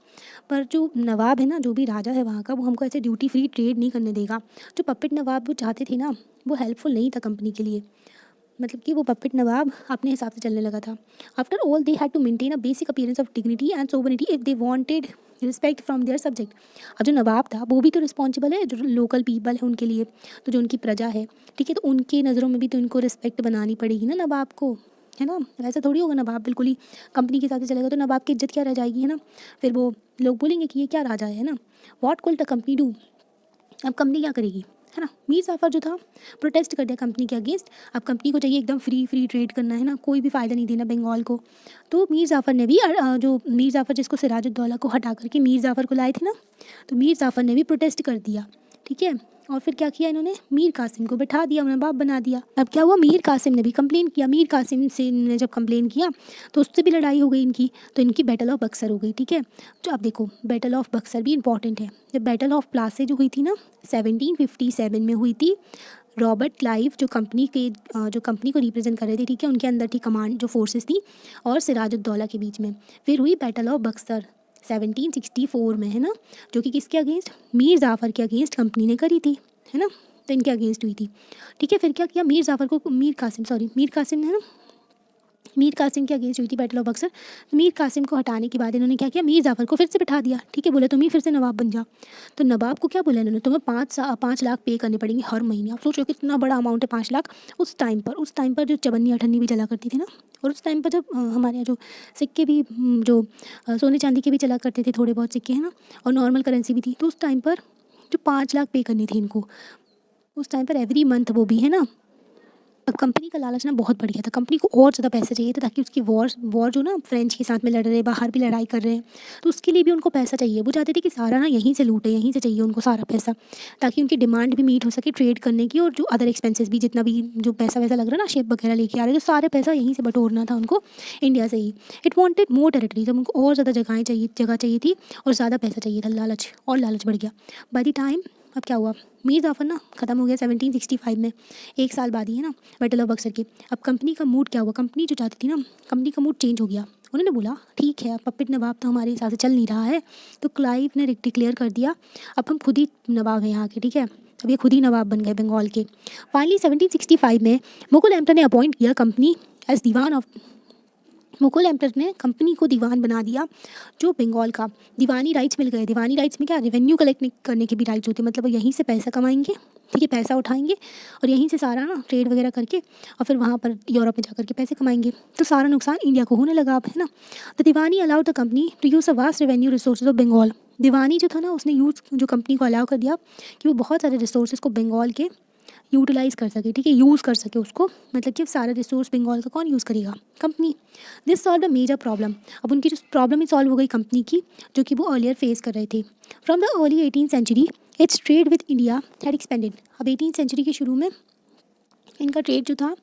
पर जो नवाब है ना, जो भी राजा है वहाँ का, वो हमको ऐसे ड्यूटी फ्री ट्रेड नहीं करने देगा। जो पपेट नवाब वो चाहते थे ना, वो हेल्पफुल नहीं था कंपनी के लिए, मतलब कि वो पपेट नवाब अपने हिसाब से चलने लगा था। After all they had to maintain a basic appearance of dignity and sovereignty if they wanted respect from their subject. अब जो नवाब था वो भी तो रिस्पॉन्सिबल है, जो लोकल पीपल है उनके लिए, तो जो उनकी प्रजा है, ठीक है, तो उनकी नज़रों में भी तो इनको रिस्पेक्ट बनानी पड़ेगी ना नवाब को, है ना। वैसा थोड़ी होगा नवाब बिल्कुल ही कंपनी के हिसाब से चलेगा तो नवाब की इज्जत क्या रह जाएगी, है ना। फिर वो लोग बोलेंगे कि ये क्या राजा है ना। What could the company do, अब कंपनी क्या करेगी, है ना। मीर जाफ़र जो था प्रोटेस्ट कर दिया कंपनी के अगेंस्ट। अब कंपनी को चाहिए एकदम फ्री ट्रेड करना, है ना, कोई भी फ़ायदा नहीं देना बंगाल को। तो मीर जाफ़र ने भी जो मीर जाफ़र जिसको सिराजुद्दौला को हटा करके मीर जाफ़र को लाए थे ना, तो मीर जाफ़र ने भी प्रोटेस्ट कर दिया, ठीक है। और फिर क्या किया इन्होंने, मीर कासिम को बैठा दिया, नवाब बना दिया। अब क्या हुआ, मीर कासिम ने भी कंप्लेन किया। मीर कासिम से ने जब कंप्लेन किया तो उससे भी लड़ाई हो गई इनकी, तो इनकी बैटल ऑफ बक्सर हो गई, ठीक है। तो अब देखो बैटल ऑफ बक्सर भी इंपॉर्टेंट है। जब बैटल ऑफ प्लासी जो हुई थी ना 1757 में हुई थी, रॉबर्ट क्लाइव जो कंपनी को रिप्रेजेंट कर रहे थे, ठीक है, उनके अंदर थी कमांड जो फोर्सेस थी, और सिराजुद्दौला के बीच में फिर हुई बैटल ऑफ बक्सर 1764 में, है ना, जो कि किसके अगेंस्ट, मीर जाफ़र के अगेंस्ट कंपनी ने करी थी, है ना, तो इनके अगेंस्ट हुई थी, ठीक है। फिर क्या किया, मीर कासिम ने, है ना, मीर कासिम के अगेंस्ट हुई थी बैटल ऑफ बक्सर। तो मीर कासिम को हटाने के बाद इन्होंने क्या किया, मीर जाफ़र को फिर से बिठा दिया, ठीक है, बोले तुम ही फिर से नवाब बन जा। तो नवाब को क्या बोला इन्होंने, तुम्हें 5 लाख पे करने पड़ेंगे हर महीने। आप सोचो कितना बड़ा अमाउंट है 5 लाख। उस टाइम पर जो चवन्नी अठन्नी भी चला करती थी ना, और उस टाइम पर जब हमारे यहाँ जो सिक्के भी जो सोने चांदी के भी चला करते थे, थोड़े बहुत सिक्के, है ना, और नॉर्मल करेंसी भी थी, तो उस टाइम पर जो 5 लाख पे करनी थी इनको, उस टाइम पर एवरी मंथ, वो भी, है ना, अब कंपनी का लालच ना बहुत बढ़ गया था, कंपनी को और ज़्यादा पैसे चाहिए थे ताकि उसकी वॉर जो ना फ्रेंच के साथ में लड़ रहे, बाहर भी लड़ाई कर रहे हैं, तो उसके लिए भी उनको पैसा चाहिए। वो चाहते थे कि सारा ना यहीं से लूटे, यहीं से चाहिए उनको सारा पैसा, ताकि उनकी डिमांड भी मीट हो सके ट्रेड करने की, और जो अदर एक्सपेंसेस भी, जितना भी जो पैसा वैसा लग रहा है ना, शिप वगैरह लेके आ रहे, तो सारे पैसा यहीं से बटोरना था उनको, इंडिया से ही। इट वॉन्टेड मोर टेरिटरी, जब उनको और ज़्यादा जगह चाहिए थी और ज़्यादा पैसा चाहिए था, लालच और लालच बढ़ गया। बाय द टाइम अब क्या हुआ, मीर जाफर ना ख़त्म हो गया 1765 में, एक साल बाद ही है ना, बैटल ऑफ बक्सर की। अब कंपनी का मूड क्या हुआ, कंपनी जो चाहती थी ना, कंपनी का मूड चेंज हो गया। उन्होंने बोला ठीक है, अब पपेट नवाब तो हमारे हिसाब से चल नहीं रहा है, तो क्लाइव ने डिक्लेयर कर दिया अब हम खुद ही नवाब हैं यहाँ के, ठीक है। अब ये खुद ही नवाब बन गए बंगाल के। फाइनली 1765 में मुगल एम्पर ने अपॉइंट किया company as diwan of, Mughal emperor ने कंपनी को दीवान बना दिया जो बंगाल का। दीवानी राइट्स मिल गए। दीवानी राइट्स में क्या, रेवेन्यू कलेक्ट करने के भी राइट्स होते हैं, मतलब वो यहीं से पैसा कमाएंगे, ठीक है, पैसा उठाएंगे और यहीं से सारा ना ट्रेड वगैरह करके और फिर वहाँ पर यूरोप में जा करके पैसे कमाएंगे। तो सारा नुकसान इंडिया को होने लगा अब, है ना। The Diwani allowed the company to use a vast revenue resources of Bengal. दीवानी जो था ना, उसने यूज़ जो कंपनी को अलाउ कर दिया कि वो बहुत सारे रिसोर्सेज को बंगाल के यूटिलाइज़ कर सके, ठीक है, यूज़ कर सके उसको, मतलब कि सारा रिसोर्स बंगाल का कौन यूज़ करेगा, company. This solve the major problem. अब उनकी जो प्रॉब्लम ही सॉल्व हो गई कंपनी की, जो कि वो अर्लियर फेस कर रहे थे। From the early 18th century its trade with India had expanded. अब 18th सेंचुरी के शुरू में इनका ट्रेड जो था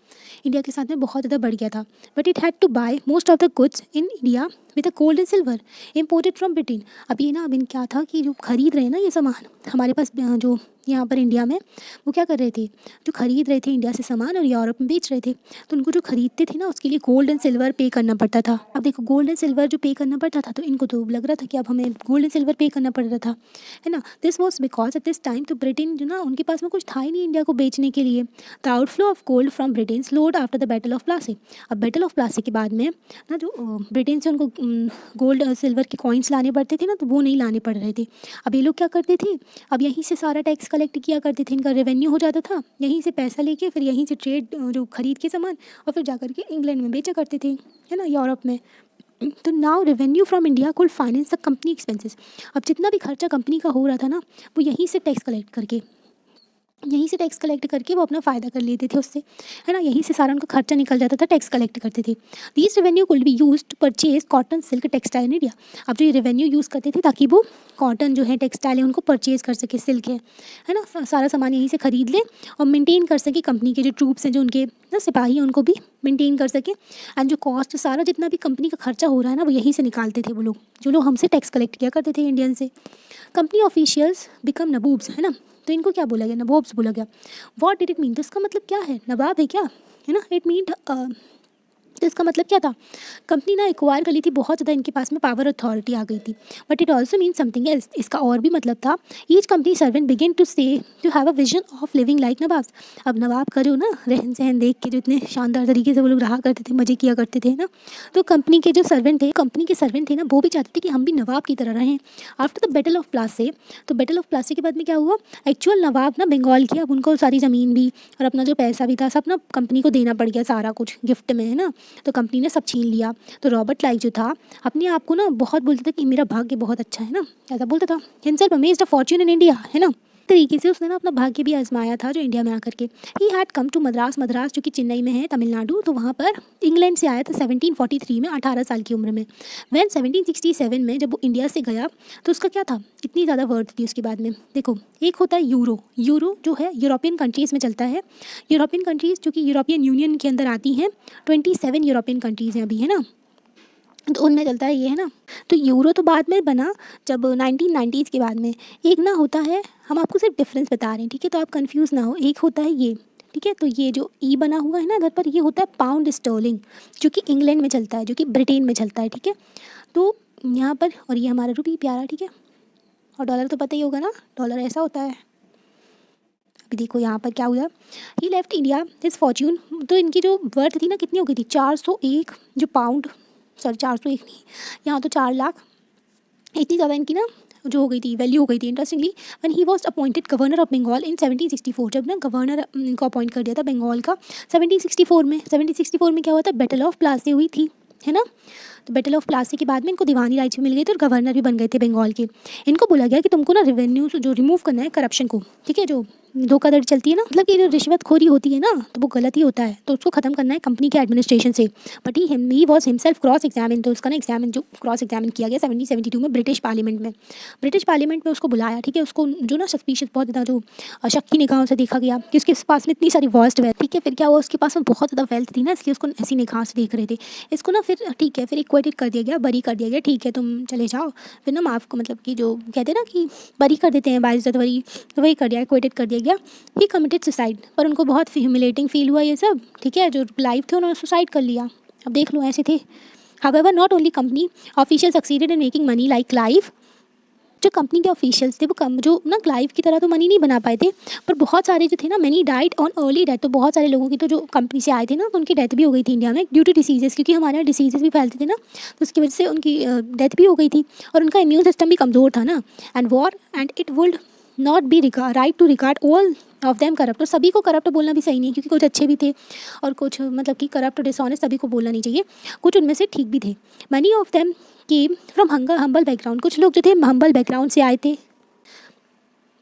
इंडिया के साथ में बहुत ज़्यादा बढ़ गया था। But it had to buy most of the goods in India with a gold and silver imported from Britain. अब ये ना, अब इन क्या था कि जो खरीद रहे हैं ना ये सामान हमारे पास, जो यहाँ पर इंडिया में, वो क्या कर रहे थे, जो खरीद रहे थे इंडिया से सामान और यूरोप में बेच रहे थे, तो उनको जो खरीदते थे ना उसके लिए गोल्ड एंड सिल्वर पे करना पड़ता था। अब देखो, गोल्ड एंड सिल्वर जो पे करना पड़ता था, तो इनको तो लग रहा था कि अब हमें गोल्ड एंड सिल्वर पे करना पड़ रहा था, है ना। This was because at this time तो ब्रिटेन जो ना, उनके पास में कुछ था ही नहीं इंडिया को बेचने के लिए। The outflow of gold from Britain slowed after the battle of Plassey. अब बैटल ऑफ प्लासी के बाद में ना, जो ब्रिटेन से उनको गोल्ड और सिल्वर के कॉइन्स लाने पड़ते थे ना, तो वो नहीं लाने पड़ रहे थे। अब ये लोग क्या करते थे, अब यहीं से सारा टैक्स कलेक्ट किया करते थे, इनका रेवेन्यू हो जाता था, यहीं से पैसा लेके फिर यहीं से ट्रेड जो खरीद के सामान और फिर जा करके इंग्लैंड में बेचा करते थे, है ना, यूरोप में। तो नाउ रेवेन्यू फ्रॉम इंडिया कुल फाइनेंस द कंपनी एक्सपेंसेस। अब जितना भी खर्चा कंपनी का हो रहा था ना, वो यहीं से टैक्स कलेक्ट करके वो अपना फ़ायदा कर लेते थे उससे, है ना, यहीं से सारा उनका खर्चा निकल जाता था, टैक्स कलेक्ट करते थे। These revenue could be use to purchase cotton, silk, textile in India. अब जो ये रेवेन्यू यूज़ करते थे ताकि वो कॉटन जो है, टेक्सटाइल है, उनको परचेज़ कर सके, सिल्क है ना, सारा सामान यहीं से ख़रीद ले और मेंटेन कर सके। कंपनी के जो ट्रूप्स हैं, जो उनके ना सिपाही हैं, उनको भी मेंटेन कर सके। एंड जो कॉस्ट, सारा जितना भी कंपनी का खर्चा हो रहा है ना, वो यहीं से निकालते थे वो लोग, जो लोग हमसे टैक्स कलेक्ट किया करते थे इंडियन से। कंपनी ऑफिशियल्स बिकम नबूब्स, है ना, तो इनको क्या बोला गया, नवाब्स बोला गया। व्हाट डिड इट मीन, तो इसका मतलब क्या है, नवाब है क्या, है ना, इट मीन, तो इसका मतलब क्या था, कंपनी ना एक्वायर कर ली थी, बहुत ज़्यादा इनके पास में पावर अथॉरिटी आ गई थी। But it also mean something else, इसका और भी मतलब था, each company servant begin to say to have a vision of living like Nawab. अब नवाब का जो ना रहन सहन देख के, जो इतने शानदार तरीके से वो लोग रहा करते थे, मज़े किया करते थे ना, तो कंपनी के जो सर्वेंट थे, कंपनी के सर्वेंट थे ना, वो भी चाहते थे कि हम भी नवाब की तरह रहें। After the battle of Plassey, तो बैटल ऑफ प्लासी के बाद में क्या हुआ, एक्चुअल नवाब ना बंगाल की, अब उनको सारी ज़मीन भी और अपना जो पैसा भी था सब ना कंपनी को देना पड़ गया, सारा कुछ गिफ्ट में, है ना। तो कंपनी ने सब छीन लिया। तो रॉबर्ट क्लाइव जो था, अपने आप को ना बहुत बोलता था कि मेरा भाग्य बहुत अच्छा है ना, ऐसा बोलता था। Himself amazed the Fortune in India, है ना, तरीके से उसने ना अपना भाग्य भी आजमाया था जो इंडिया में आकर के। He had come to Madras, Madras जो कि चेन्नई में है, तमिलनाडु, तो वहाँ पर इंग्लैंड से आया था 1743 में, 18 साल की उम्र में। वैन 1767 में जब वो इंडिया से गया, तो उसका क्या था, इतनी ज़्यादा वर्थ थी उसके बाद में। देखो, एक होता है यूरो, यूरो जो है यूरोपियन कंट्रीज़ में चलता है, यूरोपियन कंट्रीज़ जो कि यूरोपियन यूनियन के अंदर आती हैं, 27 यूरोपियन कंट्रीज़ हैं अभी, है ना, तो उनमें चलता है ये, है ना। तो यूरो तो बाद में बना, जब 1990s के बाद में। एक ना होता है, हम आपको सिर्फ डिफरेंस बता रहे हैं, ठीक है, तो आप कंफ्यूज ना हो। एक होता है ये, ठीक है, तो ये जो ई बना हुआ है ना इधर पर, ये होता है पाउंड स्टर्लिंग, जो कि इंग्लैंड में चलता है, जो कि ब्रिटेन में चलता है, ठीक है। तो यहाँ पर, और ये हमारा रुपी प्यारा, ठीक है, और डॉलर तो पता ही होगा ना, डॉलर ऐसा होता है। अभी देखो यहाँ पर क्या हुआ, ही लेफ्ट इंडिया हिज फॉर्च्यून, तो इनकी जो वर्थ थी ना, कितनी हो गई थी, 401 जो पाउंड, सॉरी 401 नहीं, यहाँ तो 4 लाख, इतनी ज़्यादा इनकी ना जो हो गई थी, वैल्यू हो गई थी। Interestingly, when he was appointed governor of Bengal in 1764, जब ना गवर्नर इनको अपॉइंट कर दिया था बंगाल का 1764 में। 1764 में क्या हुआ था, बैटल ऑफ प्लासी हुई थी, है ना। तो बैटल ऑफ प्लासी के बाद में इनको दीवानी राइट्स भी मिल गई थी और गवर्नर भी बन गए थे बंगाल के। इनको बोला गया कि तुमको ना रेवेन्यू जो रिमूव करना है, करप्शन को, ठीक है, जो धोखाधड़ी चलती है ना, मतलब कि जो रिश्वतखोरी होती है ना, तो वो गलत ही होता है, तो उसको ख़त्म करना है कंपनी के एडमिनिस्ट्रेशन से। But he was himself cross examine, तो उसका ना एग्जामिन जो क्रॉस एग्जामिन किया गया 1772 में ब्रिटिश पार्लियामेंट में। ब्रिटिश पार्लियामेंट में उसको बुलाया, ठीक है, उसको जो ना सस्पिशियस बहुत ज़्यादा जो शक की निगाहों से देखा गया कि उसके पास में इतनी सारी वर्स्ट वेल्थ, ठीक है, फिर क्या हुआ, उसके पास में बहुत ज़्यादा वेल्थ थी ना, इसलिए उसको ऐसी निगाह से देख रहे थे। इसको ना फिर ठीक है, फिर इक्वेटेड कर दिया गया, बरी कर दिया गया, ठीक है तुम चले जाओ, फिर ना माफ़ को मतलब कि जो कहते हैं ना कि बरी कर देते हैं बाइज्जत बरी, तो वही कर दिया, इक्वेटेड कर दिया गया। ही कमिटेड सुसाइड, पर उनको बहुत ह्यूमिलेटिंग फील हुआ ये सब, ठीक है, जो लाइव थे उन्होंने सुसाइड कर लिया। अब देख लो ऐसे थे। However not only company official succeeded in making money like Clive, जो कंपनी के ऑफिशियल्स थे वो कम जो ना क्लाइव की तरह तो मनी नहीं बना पाए थे, पर बहुत सारे जो थे ना, many died on early death, तो बहुत सारे लोगों की तो जो कंपनी से आए थे ना, तो उनकी डेथ भी हो गई थी इंडिया में ड्यू टू डिसीजेस, क्योंकि हमारे यहाँ डिसीजेस भी फैलते थे ना, तो उसकी वजह से उनकी डेथ भी हो गई थी, और उनका इम्यून सिस्टम भी कमज़ोर था ना। And war and it would not be right to regard all of them corrupt, तो सभी को करप्ट बोलना भी सही नहीं है, क्योंकि कुछ अच्छे भी थे और कुछ मतलब कि करप्ट डिसऑनेस्ट, सभी को बोलना नहीं चाहिए, कुछ उनमें से ठीक भी थे। Money of them came from humble background, कुछ लोग जो थे हम्बल बैकग्राउंड से आए थे।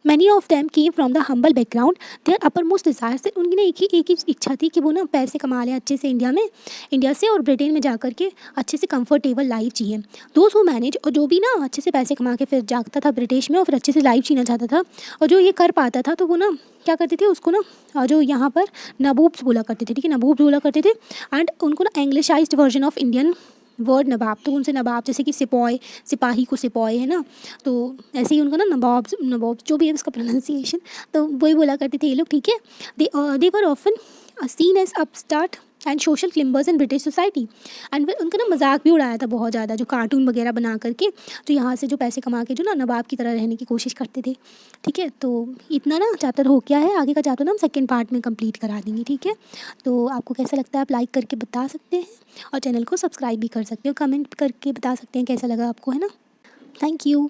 Many of them came from the humble background, their uppermost desire से, उनकी ना एक ही इच्छा थी कि वो ना पैसे कमा लें अच्छे से इंडिया से और ब्रिटेन में जा कर के अच्छे से कंफर्टेबल लाइफ जिए। दोज हु मैनेज, और जो भी ना अच्छे से पैसे कमा के फिर जाता था ब्रिटिश में और फिर अच्छे से लाइफ जीना चाहता था, और जो ये कर पाता था, तो वो ना क्या करते थे, उसको ना जो यहाँ पर नबूब्स बोला करते थे, ठीक है, नबूब बोला करते थे। एंड उनको ना एंग्लिशाइज्ड वर्जन ऑफ इंडियन वर्ड नवाब, तो उनसे नवाब जैसे कि सिपाही, सिपाही को सिपाही है ना, तो ऐसे ही उनका ना नवाब जो भी है उसका प्रोनाउंसिएशन, तो वही बोला करते थे ये लोग, ठीक है। They were often seen as upstart and social climbers in British society. And उनका ना मजाक भी उड़ाया था बहुत ज़्यादा, जो कार्टून वगैरह बना करके, जो यहाँ से जो पैसे कमा के जो ना नवाब की तरह रहने की कोशिश करते थे, ठीक है। तो इतना ना चैप्टर हो गया है, आगे का चैप्टर ना हम सेकेंड पार्ट में कंप्लीट करा देंगे, ठीक है। तो आपको कैसा लगता है आप लाइक करके बता सकते हैं, और चैनल को सब्सक्राइब भी कर सकते हो, कमेंट करके बता सकते हैं कैसा लगा आपको, है ना। Thank you.